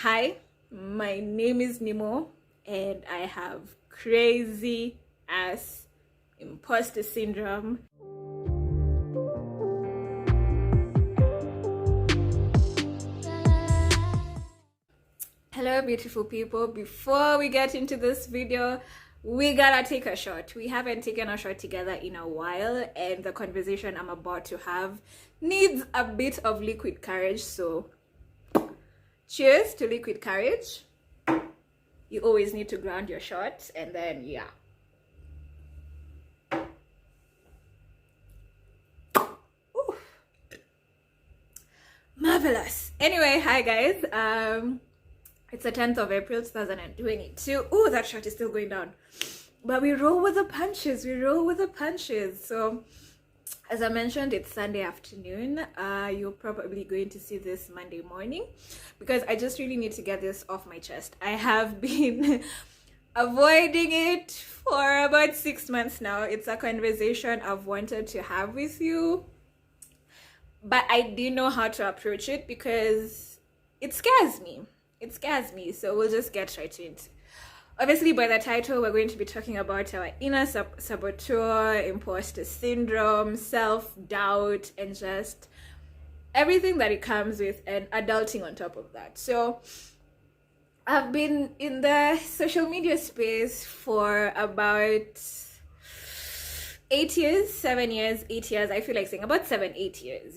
Hi, my name is Nemo, and I have crazy ass imposter syndrome. Hello, beautiful people. Before we get into this video, we gotta take a shot. We haven't taken a shot together in a while, and the conversation I'm about to have needs a bit of liquid courage. So cheers to liquid courage. You always need to ground your shot, and then yeah. Ooh. Marvelous. Anyway, hi guys. It's the 10th of April 2022. Oh, that shot is still going down. But we roll with the punches. So as I mentioned, it's Sunday afternoon. You're probably going to see this Monday morning because I just really need to get this off my chest. I have been avoiding it for about 6 months now. It's a conversation I've wanted to have with you, but I didn't know how to approach it because it scares me. So we'll just get right into it. Obviously, by the title, we're going to be talking about our inner saboteur, imposter syndrome, self-doubt, and just everything that it comes with, and adulting on top of that. So I've been in the social media space for about 8 years, 7 years, 8 years. I feel like saying about 7-8 years,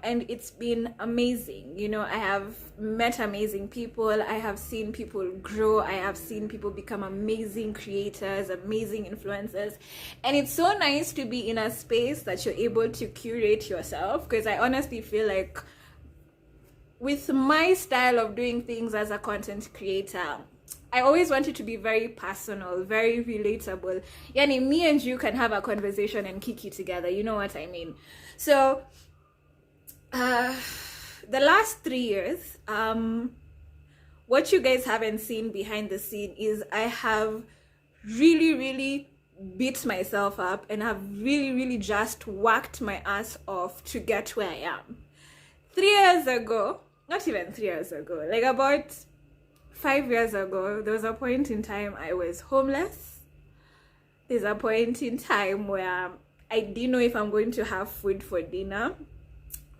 and it's been amazing. I have met amazing people. I have seen people grow. I have seen people become amazing creators, amazing influencers. And it's so nice to be in a space that you're able to curate yourself, because I honestly feel like with my style of doing things as a content creator, I always want it to be very personal, very relatable. Yani, me and you can have a conversation and kick it together. You know what I mean? So, the last 3 years, what you guys haven't seen behind the scene is I have really beat myself up and have really just worked my ass off to get where I am. 3 years ago, not even 3 years ago, like about 5 years ago, there was a point in time I was homeless. There's a point in time where I didn't know if I'm going to have food for dinner.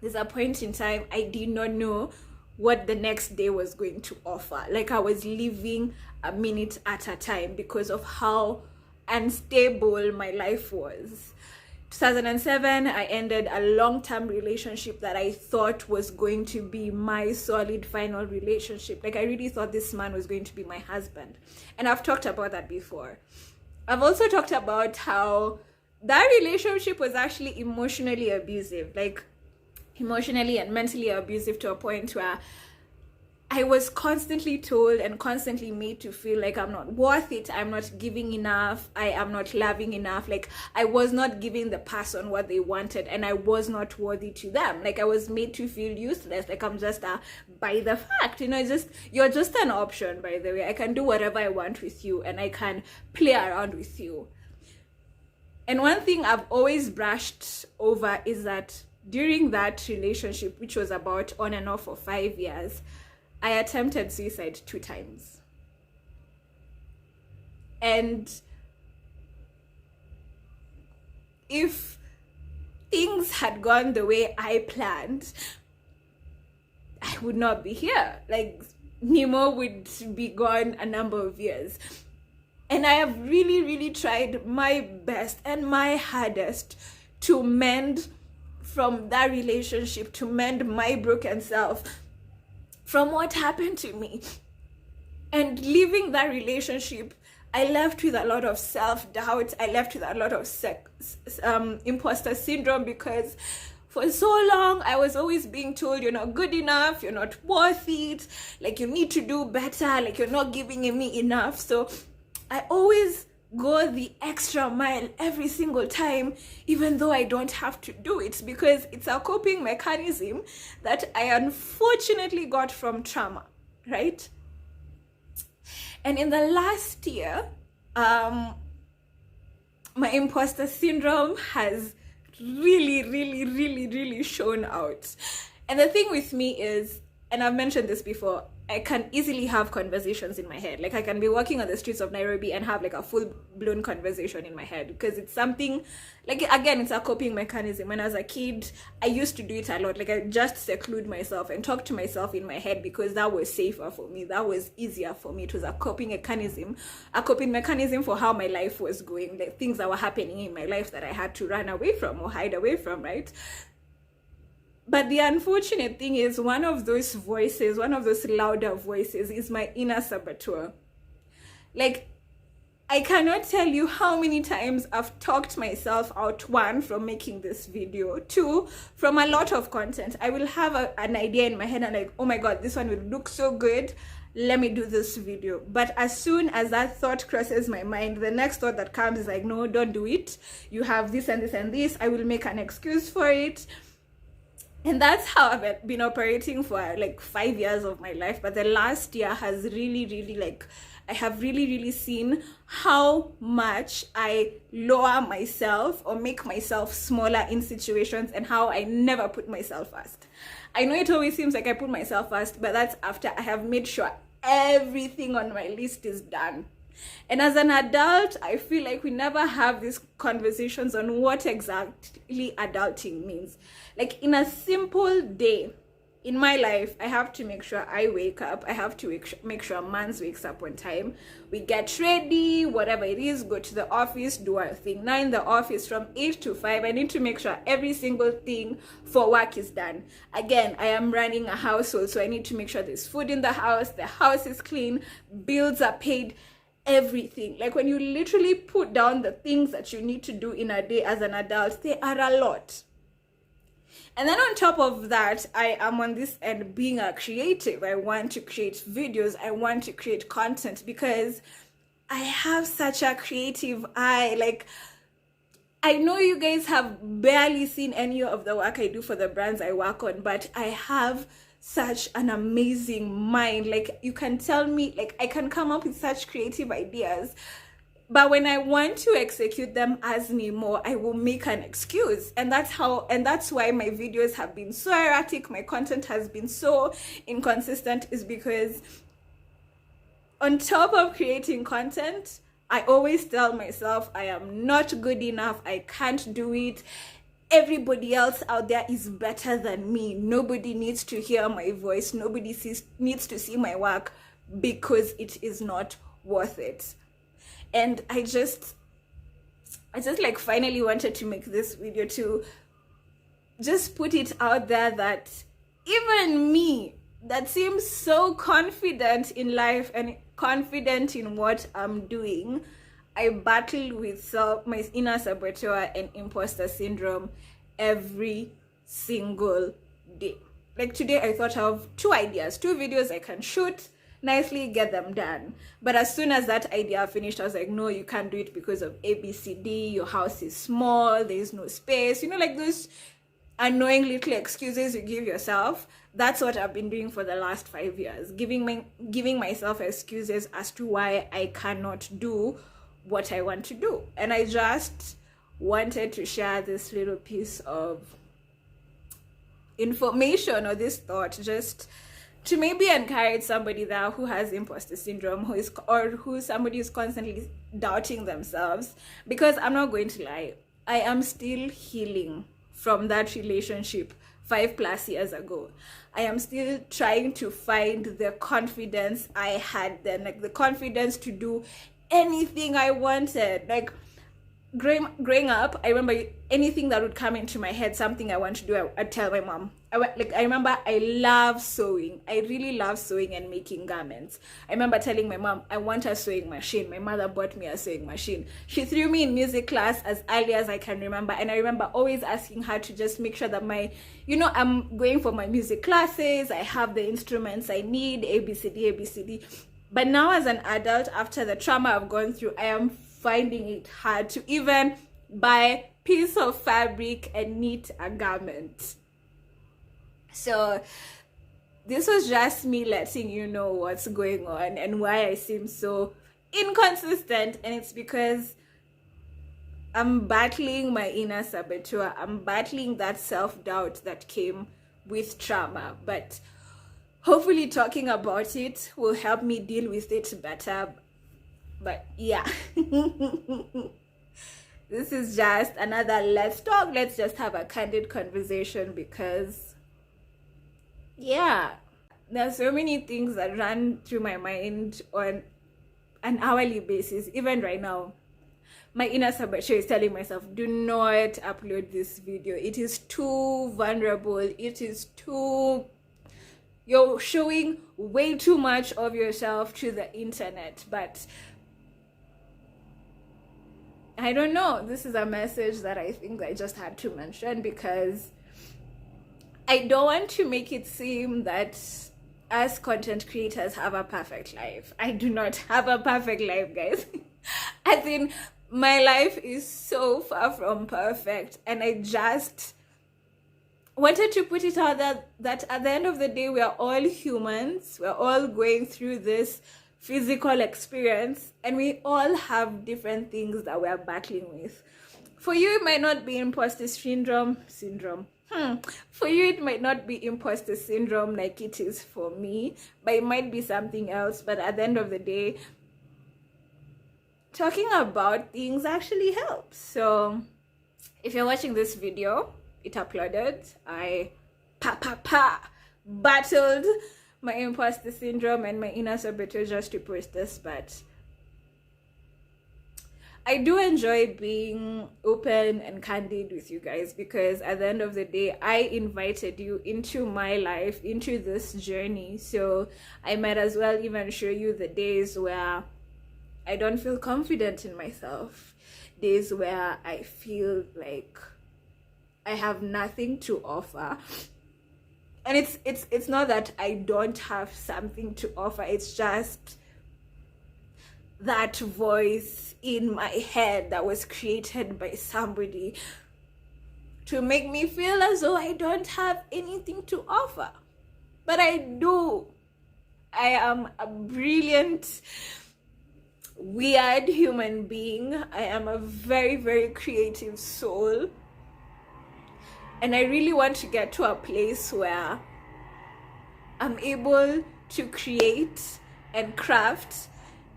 There's a point in time I did not know what the next day was going to offer. Like, I was living a minute at a time because of how unstable my life was. 2007, I ended a long-term relationship that I thought was going to be my solid final relationship. Like, I really thought this man was going to be my husband. And I've talked about that before. I've also talked about how that relationship was actually emotionally abusive. Like, emotionally and mentally abusive to a point where I was constantly told and constantly made to feel like I'm not worth it, I'm not giving enough, I am not loving enough. Like, I was not giving the person what they wanted, and I was not worthy to them. Like, I was made to feel useless, like I'm just by the fact, you're just an option, by the way. I can do whatever I want with you, and I can play around with you. And one thing I've always brushed over is that during that relationship, which was about on and off for 5 years, I attempted suicide 2 times. And if things had gone the way I planned, I would not be here. Like, Nemo would be gone a number of years. And I have really tried my best and my hardest to mend from that relationship, to mend my broken self from what happened to me. And leaving that relationship, I left with a lot of self-doubt. I left with a lot of imposter syndrome, because for so long I was always being told, you're not good enough, you're not worth it, like you need to do better, like you're not giving me enough. So I always go the extra mile every single time, even though I don't have to do it, because it's a coping mechanism that I unfortunately got from trauma, right? And in the last year, my imposter syndrome has really shown out. And the thing with me is, and I've mentioned this before, I can easily have conversations in my head. Like I can be walking on the streets of Nairobi and have like a full-blown conversation in my head, because it's something, like, again, it's a coping mechanism. When I was a kid, I used to do it a lot. Like I just seclude myself and talk to myself in my head because that was safer for me. That was easier for me. It was a coping mechanism for how my life was going, like things that were happening in my life that I had to run away from or hide away from, right? But the unfortunate thing is, one of those voices, one of those louder voices, is my inner saboteur. Like, I cannot tell you how many times I've talked myself out, one, from making this video, two, from a lot of content. I will have an idea in my head and like, oh my God, this one will look so good, let me do this video. But as soon as that thought crosses my mind, the next thought that comes is like, no, don't do it. You have this and this and this. I will make an excuse for it. And that's how I've been operating for like 5 years of my life. But the last year has really, like, I have really seen how much I lower myself or make myself smaller in situations, and how I never put myself first. I know it always seems like I put myself first, but that's after I have made sure everything on my list is done. And as an adult, I feel like we never have these conversations on what exactly adulting means. Like, in a simple day in my life, I have to make sure I wake up. I have to make sure Mans wakes up on time. We get ready, whatever it is, go to the office, do our thing. Now in the office from 8 to 5, I need to make sure every single thing for work is done. Again, I am running a household, so I need to make sure there's food in the house is clean, bills are paid, everything. Like, when you literally put down the things that you need to do in a day as an adult, they are a lot. And then on top of that, I am on this end being a creative. I want to create videos. I want to create content because I have such a creative eye. Like, I know you guys have barely seen any of the work I do for the brands I work on, but I have such an amazing mind. Like, you can tell me, like, I can come up with such creative ideas, but when I want to execute them as Nemo, I will make an excuse. And that's why my videos have been so erratic, my content has been so inconsistent, is because on top of creating content, I always tell myself I am not good enough, I can't do it. Everybody else out there is better than me. Nobody needs to hear my voice. Nobody needs to see my work, because it is not worth it. And I just like finally wanted to make this video to just put it out there that even me, that seems so confident in life and confident in what I'm doing, I battle with my inner saboteur and imposter syndrome every single day. Like today, I thought of 2 ideas, 2 videos I can shoot, nicely get them done. But as soon as that idea finished, I was like, no, you can't do it because of ABCD, your house is small, there's no space, you know, like those annoying little excuses you give yourself. That's what I've been doing for the last 5 years, giving myself excuses as to why I cannot do what I want to do. And I just wanted to share this little piece of information or this thought, just to maybe encourage somebody there who has imposter syndrome, who somebody who's constantly doubting themselves. Because I'm not going to lie, I am still healing from that relationship 5+ years ago. I am still trying to find the confidence I had then, like the confidence to do anything I wanted. Like growing up, I remember anything that would come into my head, something I want to do, I'd tell my mom. I remember I love sewing. I really love sewing and making garments. I remember telling my mom, I want a sewing machine. My mother bought me a sewing machine. She threw me in music class as early as I can remember. And I remember always asking her to just make sure that I'm going for my music classes. I have the instruments I need, ABCD. But now as an adult, after the trauma I've gone through, I am finding it hard to even buy a piece of fabric and knit a garment. So this was just me letting you know what's going on and why I seem so inconsistent. And it's because I'm battling my inner saboteur. I'm battling that self-doubt that came with trauma. But hopefully talking about it will help me deal with it better. But yeah. This is just another let's talk, let's just have a candid conversation, because yeah, there's so many things that run through my mind on an hourly basis. Even right now, my inner saboteur is telling myself, do not upload this video, it is too vulnerable, it is too, you're showing way too much of yourself to the internet. But I don't know, this is a message that I think I just had to mention, because I don't want to make it seem that us content creators have a perfect life. I do not have a perfect life, guys. As in, my life is so far from perfect, and I just wanted to put it out that at the end of the day, we are all humans. We're all going through this physical experience, and we all have different things that we're battling with. For you, it might not be imposter syndrome. For you, it might not be imposter syndrome like it is for me, but it might be something else. But at the end of the day, talking about things actually helps. So if you're watching this video, it uploaded, I battled my imposter syndrome and my inner saboteur just to post this. But I do enjoy being open and candid with you guys, because at the end of the day, I invited you into my life, into this journey. So I might as well even show you the days where I don't feel confident in myself, days where I feel like I have nothing to offer. And it's not that I don't have something to offer, it's just that voice in my head that was created by somebody to make me feel as though I don't have anything to offer. But I do. I am a brilliant, weird human being. I am a very, very creative soul. And I really want to get to a place where I'm able to create and craft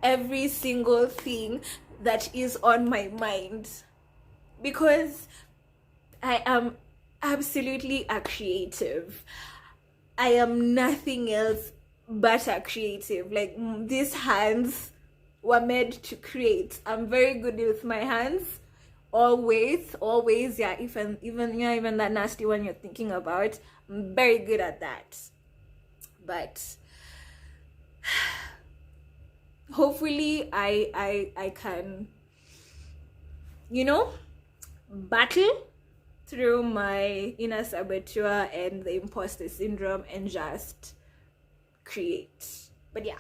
every single thing that is on my mind, because I am absolutely a creative. I am nothing else but a creative. Like, these hands were made to create. I'm very good with my hands. Always, yeah. Even that nasty one you're thinking about, I'm very good at that. But hopefully I can, battle through my inner saboteur and the imposter syndrome and just create. But yeah.